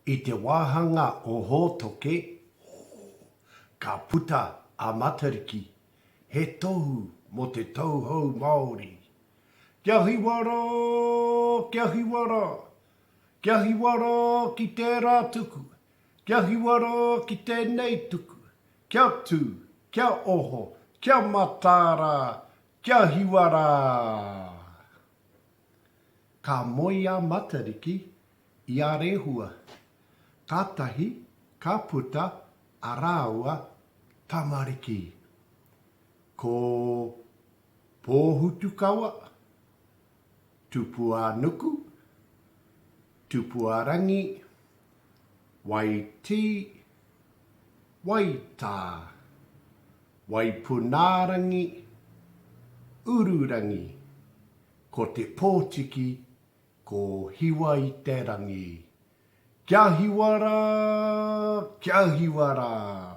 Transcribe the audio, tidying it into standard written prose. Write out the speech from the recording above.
I te wāhanga o hōtoke, ka puta a Matariki, he tohu mo te tauhou Māori. Kia hiwara, kia hiwara, kia hiwara ki tērā tuku, kia hiwara ki tēnei tuku, kia tū, kia oho, kia matara, kia hiwara. Ka moi a Matariki I a rehua, kātahi, ka puta, a rāua, tamariki. Ko pōhutu kawa, tupu a nuku, tupu a rangi, wai ti, wai tā, wai punārangi, ururangi, ko te pōtiki, ko hiwa I te rangi. Kia hiwara, kia hiwara.